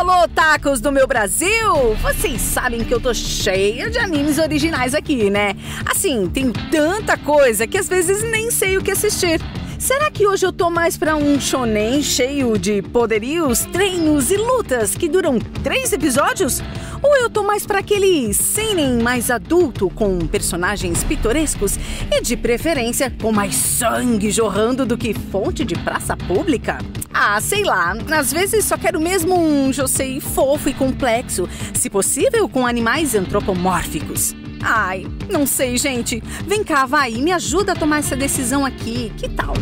Alô, tacos do meu Brasil! Vocês sabem que eu tô cheia de animes originais aqui, né? Assim, tem tanta coisa que às vezes nem sei o que assistir. Será que hoje eu tô mais pra um shonen cheio de poderios, treinos e lutas que duram 3 episódios? Ou eu tô mais pra aquele seinen mais adulto, com personagens pitorescos e, de preferência, com mais sangue jorrando do que fonte de praça pública? Ah, sei lá, às vezes só quero mesmo um josei fofo e complexo, se possível com animais antropomórficos. Ai, não sei, gente. Vem cá, vai, me ajuda a tomar essa decisão aqui. Que tal?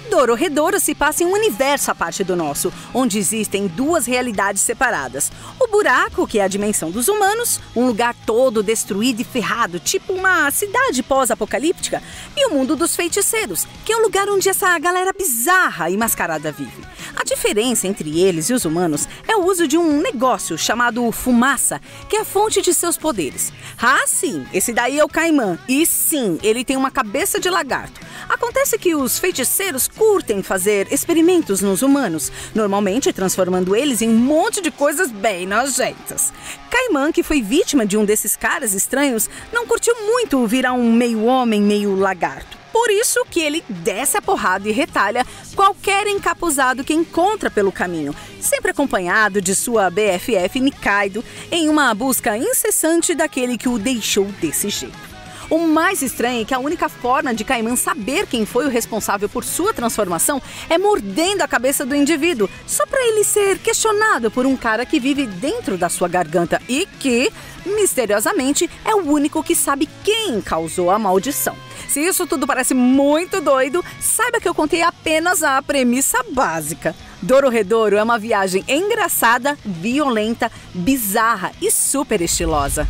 Dorohedoro se passa em um universo à parte do nosso, onde existem 2 realidades separadas. O buraco, que é a dimensão dos humanos, um lugar todo destruído e ferrado, tipo uma cidade pós-apocalíptica, e o mundo dos feiticeiros, que é o lugar onde essa galera bizarra e mascarada vive. A diferença entre eles e os humanos é o uso de um negócio chamado fumaça, que é a fonte de seus poderes. Ah, sim, esse daí é o Caimã, e sim, ele tem uma cabeça de lagarto. Acontece que os feiticeiros curtem fazer experimentos nos humanos, normalmente transformando eles em um monte de coisas bem nojentas. Caimã, que foi vítima de um desses caras estranhos, não curtiu muito virar um meio homem, meio lagarto. Por isso que ele desce a porrada e retalha qualquer encapuzado que encontra pelo caminho, sempre acompanhado de sua BFF Nikaido, em uma busca incessante daquele que o deixou desse jeito. O mais estranho é que a única forma de Caimã saber quem foi o responsável por sua transformação é mordendo a cabeça do indivíduo, só para ele ser questionado por um cara que vive dentro da sua garganta e que, misteriosamente, é o único que sabe quem causou a maldição. Se isso tudo parece muito doido, saiba que eu contei apenas a premissa básica. Dorohedoro é uma viagem engraçada, violenta, bizarra e super estilosa.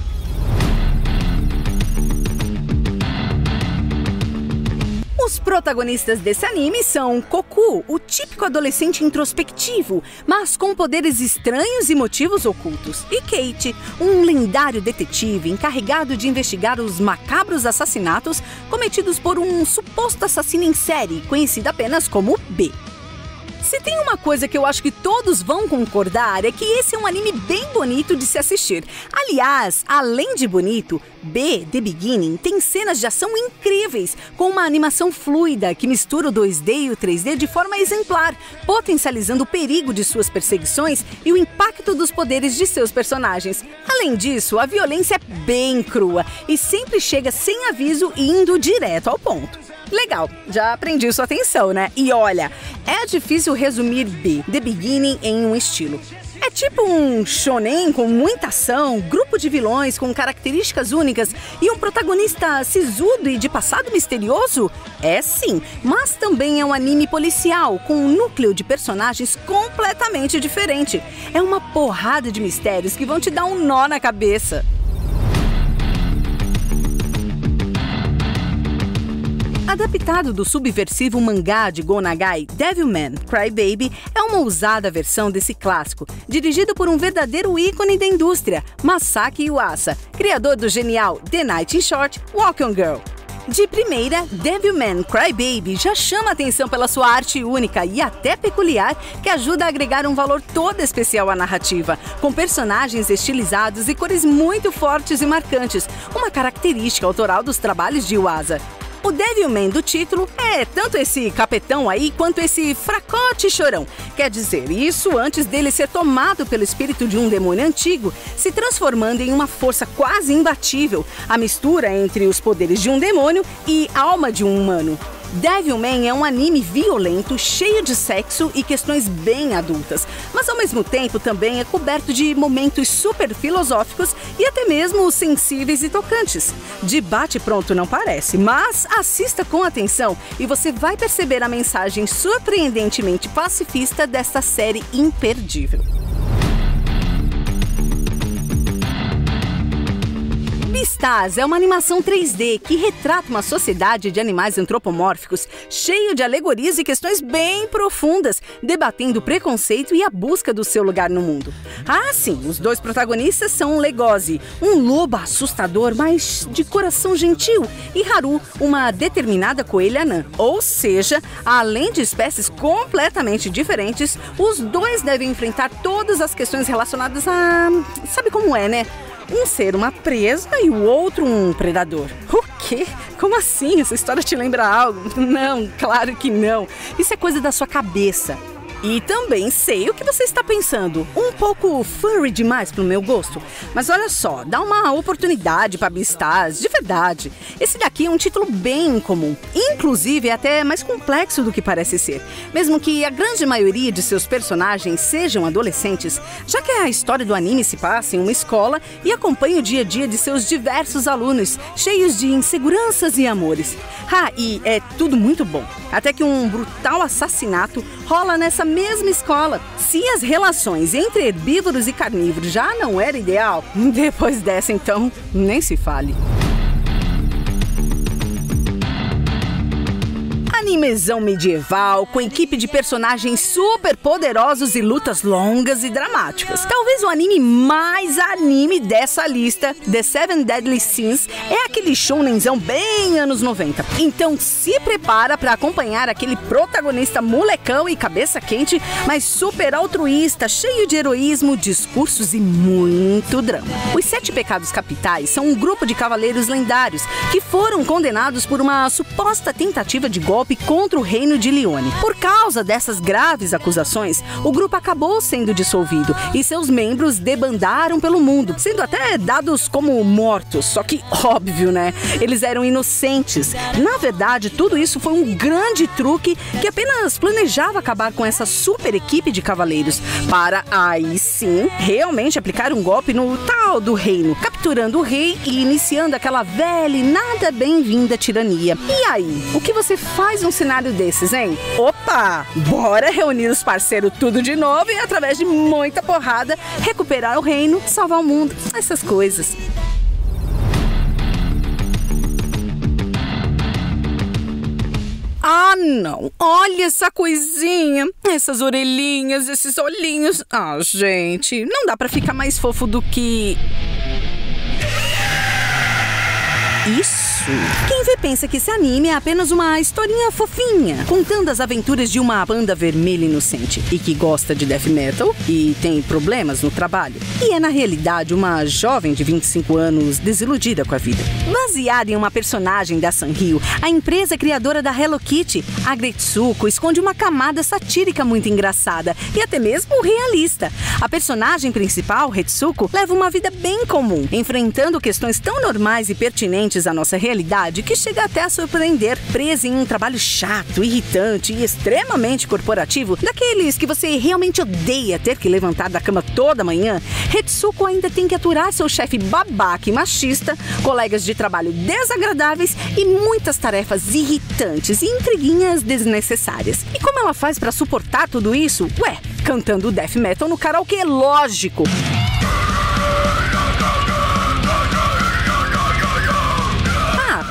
Os protagonistas desse anime são Koku, o típico adolescente introspectivo, mas com poderes estranhos e motivos ocultos, e Kate, um lendário detetive encarregado de investigar os macabros assassinatos cometidos por um suposto assassino em série, conhecido apenas como B. Se tem uma coisa que eu acho que todos vão concordar é que esse é um anime bem bonito de se assistir. Aliás, além de bonito, B, The Beginning, tem cenas de ação incríveis, com uma animação fluida que mistura o 2D e o 3D de forma exemplar, potencializando o perigo de suas perseguições e o impacto dos poderes de seus personagens. Além disso, a violência é bem crua e sempre chega sem aviso e indo direto ao ponto. Legal, já aprendi sua atenção, né? E olha, é difícil resumir B, The Beginning, em um estilo. É tipo um shonen com muita ação, grupo de vilões com características únicas e um protagonista sisudo e de passado misterioso? É sim, mas também é um anime policial com um núcleo de personagens completamente diferente. É uma porrada de mistérios que vão te dar um nó na cabeça. Adaptado do subversivo mangá de Go Nagai, Devilman Crybaby é uma ousada versão desse clássico, dirigido por um verdadeiro ícone da indústria, Masaki Yuasa, criador do genial The Night in Short, Walk On Girl. De primeira, Devilman Crybaby já chama atenção pela sua arte única e até peculiar, que ajuda a agregar um valor todo especial à narrativa, com personagens estilizados e cores muito fortes e marcantes, uma característica autoral dos trabalhos de Yuasa. O Devilman do título é tanto esse capetão aí quanto esse fracote chorão. Quer dizer, isso antes dele ser tomado pelo espírito de um demônio antigo, se transformando em uma força quase imbatível, a mistura entre os poderes de um demônio e a alma de um humano. Devilman é um anime violento, cheio de sexo e questões bem adultas, mas ao mesmo tempo também é coberto de momentos super filosóficos e até mesmo sensíveis e tocantes. De bate-pronto não parece, mas assista com atenção e você vai perceber a mensagem surpreendentemente pacifista desta série imperdível. Beastars é uma animação 3D que retrata uma sociedade de animais antropomórficos cheio de alegorias e questões bem profundas, debatendo o preconceito e a busca do seu lugar no mundo. Ah, sim, os dois protagonistas são Legozi, um lobo assustador, mas de coração gentil, e Haru, uma determinada coelha anã. Ou seja, além de espécies completamente diferentes, os dois devem enfrentar todas as questões relacionadas a... sabe como é, né? Um ser uma presa e o outro um predador. O quê? Como assim? Essa história te lembra algo? Não, claro que não. Isso é coisa da sua cabeça. E também sei o que você está pensando. Um pouco furry demais pro meu gosto. Mas olha só, dá uma oportunidade para Beastars, de verdade. Esse daqui é um título bem incomum. Inclusive, é até mais complexo do que parece ser. Mesmo que a grande maioria de seus personagens sejam adolescentes, já que a história do anime se passa em uma escola e acompanha o dia a dia de seus diversos alunos, cheios de inseguranças e amores. Ah, e é tudo muito bom. Até que um brutal assassinato rola nessa mesma escola. Se as relações entre herbívoros e carnívoros já não era ideal, depois dessa então, nem se fale. Animezão medieval, com equipe de personagens super poderosos e lutas longas e dramáticas. Talvez o anime mais anime dessa lista, The Seven Deadly Sins, é aquele shounenzão bem anos 90. Então se prepara para acompanhar aquele protagonista molecão e cabeça quente, mas super altruísta, cheio de heroísmo, discursos e muito drama. Os 7 Pecados Capitais são um grupo de cavaleiros lendários que foram condenados por uma suposta tentativa de golpe contra o reino de Lione. Por causa dessas graves acusações, o grupo acabou sendo dissolvido e seus membros debandaram pelo mundo, sendo até dados como mortos. Só que, óbvio, né? Eles eram inocentes. Na verdade, tudo isso foi um grande truque que apenas planejava acabar com essa super equipe de cavaleiros para, aí sim, realmente aplicar um golpe no tal do reino, capturando o rei e iniciando aquela velha e nada bem-vinda tirania. E aí, o que você faz num cenário desses, hein? Opa! Bora reunir os parceiros tudo de novo e, através de muita porrada, recuperar o reino, salvar o mundo, essas coisas. Ah, não! Olha essa coisinha! Essas orelhinhas, esses olhinhos... Ah, gente, não dá pra ficar mais fofo do que... isso? Quem vê pensa que esse anime é apenas uma historinha fofinha, contando as aventuras de uma panda vermelha inocente e que gosta de death metal e tem problemas no trabalho. E é na realidade uma jovem de 25 anos desiludida com a vida. Baseada em uma personagem da Sanrio, a empresa criadora da Hello Kitty, a Gretsuko esconde uma camada satírica muito engraçada e até mesmo realista. A personagem principal, Retsuko, leva uma vida bem comum, enfrentando questões tão normais e pertinentes à nossa realidade que chega até a surpreender, presa em um trabalho chato, irritante e extremamente corporativo, daqueles que você realmente odeia ter que levantar da cama toda manhã. Retsuko ainda tem que aturar seu chefe babaca e machista, colegas de trabalho desagradáveis e muitas tarefas irritantes e intriguinhas desnecessárias. E como ela faz pra suportar tudo isso? Ué, cantando death metal no karaokê, lógico!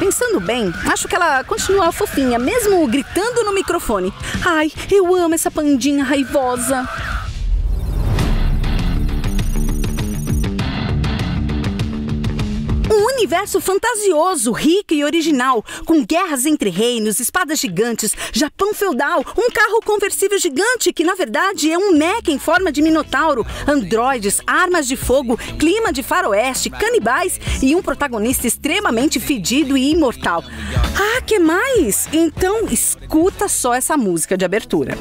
Pensando bem, acho que ela continua fofinha, mesmo gritando no microfone. Ai, eu amo essa pandinha raivosa. Um universo fantasioso, rico e original, com guerras entre reinos, espadas gigantes, Japão feudal, um carro conversível gigante que na verdade é um mecha em forma de minotauro, androides, armas de fogo, clima de faroeste, canibais e um protagonista extremamente fedido e imortal. Ah, que mais? Então escuta só essa música de abertura.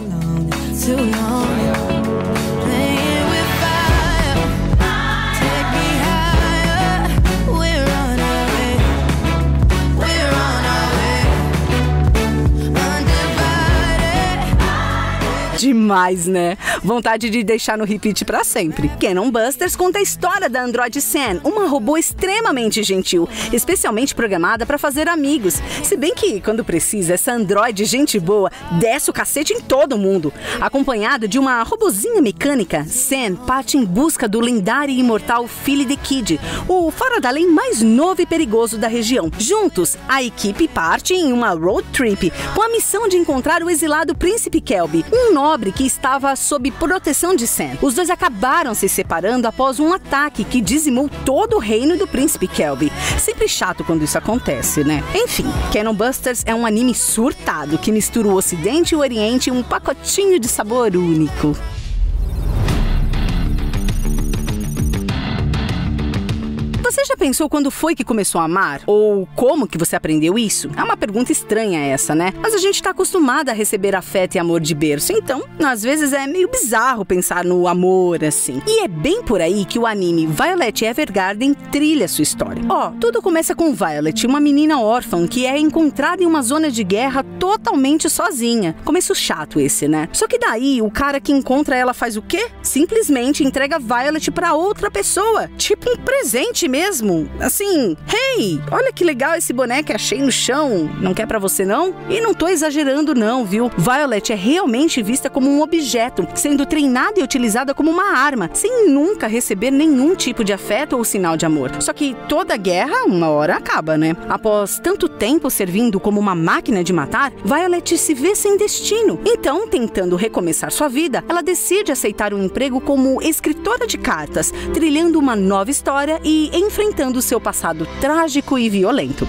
demais, né? Vontade de deixar no repeat pra sempre. Cannon Busters conta a história da androide Sen, uma robô extremamente gentil, especialmente programada pra fazer amigos. Se bem que, quando precisa, essa androide gente boa desce o cacete em todo mundo. Acompanhada de uma robozinha mecânica, Sen parte em busca do lendário e imortal Philly the Kid, o fora da lei mais novo e perigoso da região. Juntos, a equipe parte em uma road trip com a missão de encontrar o exilado Príncipe Kelby, um nobre que estava sob proteção de Sen. Os dois acabaram se separando após um ataque que dizimou todo o reino do Príncipe Kelby. Sempre chato quando isso acontece, né? Enfim, Cannon Busters é um anime surtado que mistura o Ocidente e o Oriente em um pacotinho de sabor único. Você já pensou quando foi que começou a amar? Ou como que você aprendeu isso? É uma pergunta estranha essa, né? Mas a gente tá acostumada a receber afeto e amor de berço, então, às vezes é meio bizarro pensar no amor assim. E é bem por aí que o anime Violet Evergarden trilha sua história. Tudo começa com Violet, uma menina órfã que é encontrada em uma zona de guerra totalmente sozinha. Começo chato esse, né? Só que daí, o cara que encontra ela faz o quê? Simplesmente entrega Violet pra outra pessoa. Tipo um presente mesmo. Assim, hey, olha que legal esse boneco que achei no chão, não quer pra você não? E não tô exagerando não, viu? Violet é realmente vista como um objeto, sendo treinada e utilizada como uma arma, sem nunca receber nenhum tipo de afeto ou sinal de amor. Só que toda guerra, uma hora acaba, né? Após tanto tempo servindo como uma máquina de matar, Violet se vê sem destino. Então, tentando recomeçar sua vida, ela decide aceitar um emprego como escritora de cartas, trilhando uma nova história e enfrentando seu passado trágico e violento.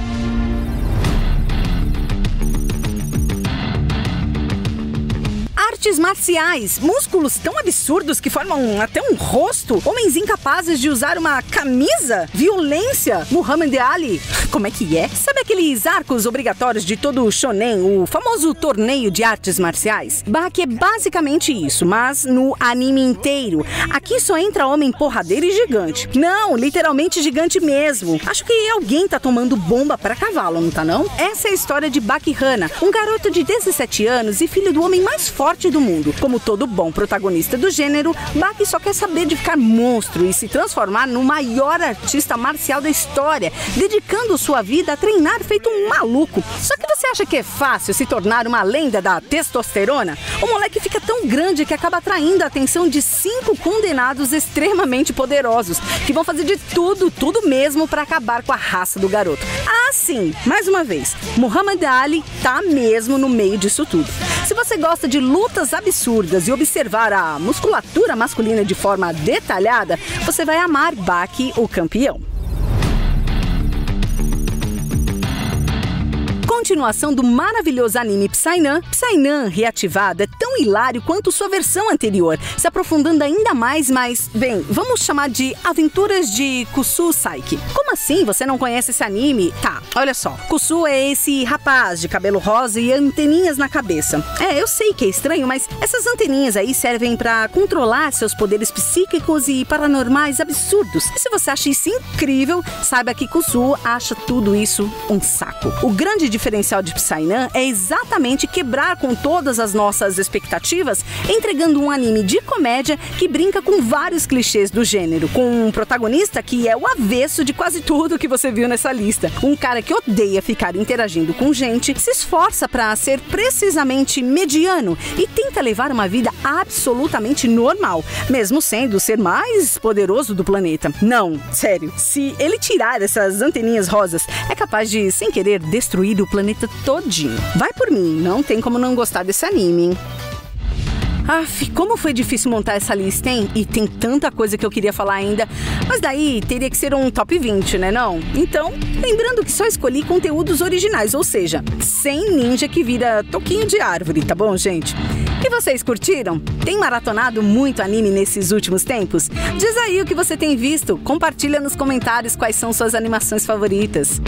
Artes marciais, músculos tão absurdos que formam até um rosto, homens incapazes de usar uma camisa, violência, Muhammad Ali, como é que é? Sabe aqueles arcos obrigatórios de todo o shonen, o famoso torneio de artes marciais? Baki é basicamente isso, mas no anime inteiro. Aqui só entra homem porradeiro e gigante. Não, literalmente gigante mesmo. Acho que alguém tá tomando bomba pra cavalo, não tá não? Essa é a história de Baki Hana, um garoto de 17 anos e filho do homem mais forte do mundo. Como todo bom protagonista do gênero, Baki só quer saber de ficar monstro e se transformar no maior artista marcial da história, dedicando sua vida a treinar feito um maluco. Só que você acha que é fácil se tornar uma lenda da testosterona? O moleque fica tão grande que acaba atraindo a atenção de 5 condenados extremamente poderosos, que vão fazer de tudo mesmo para acabar com a raça do garoto. Ah, sim, mais uma vez, Muhammad Ali tá mesmo no meio disso tudo. Se você gosta de lutas absurdas e observar a musculatura masculina de forma detalhada, você vai amar Baki, o campeão. Continuação do maravilhoso anime Psy-Nun. Psy-Nun reativado é tão hilário quanto sua versão anterior, se aprofundando ainda mais, mas, bem, vamos chamar de Aventuras de Kusu Saiki. Como assim você não conhece esse anime? Tá, olha só, Kusu é esse rapaz de cabelo rosa e anteninhas na cabeça. Eu sei que é estranho, mas essas anteninhas aí servem pra controlar seus poderes psíquicos e paranormais absurdos. E se você acha isso incrível, saiba que Kusu acha tudo isso um saco. O grande diferencial de Psy-Nun é exatamente quebrar com todas as nossas expectativas, entregando um anime de comédia que brinca com vários clichês do gênero, com um protagonista que é o avesso de quase tudo que você viu nessa lista. Um cara que odeia ficar interagindo com gente, se esforça para ser precisamente mediano e tenta levar uma vida absolutamente normal, mesmo sendo o ser mais poderoso do planeta. Não, sério, se ele tirar essas anteninhas rosas, é capaz de, sem querer, destruir o planeta todinho. Vai por mim, não tem como não gostar desse anime, hein? Aff, como foi difícil montar essa lista, hein? E tem tanta coisa que eu queria falar ainda, mas daí teria que ser um top 20, né não? Então, lembrando que só escolhi conteúdos originais, ou seja, sem ninja que vira toquinho de árvore, tá bom, gente? E vocês curtiram? Tem maratonado muito anime nesses últimos tempos? Diz aí o que você tem visto, compartilha nos comentários quais são suas animações favoritas.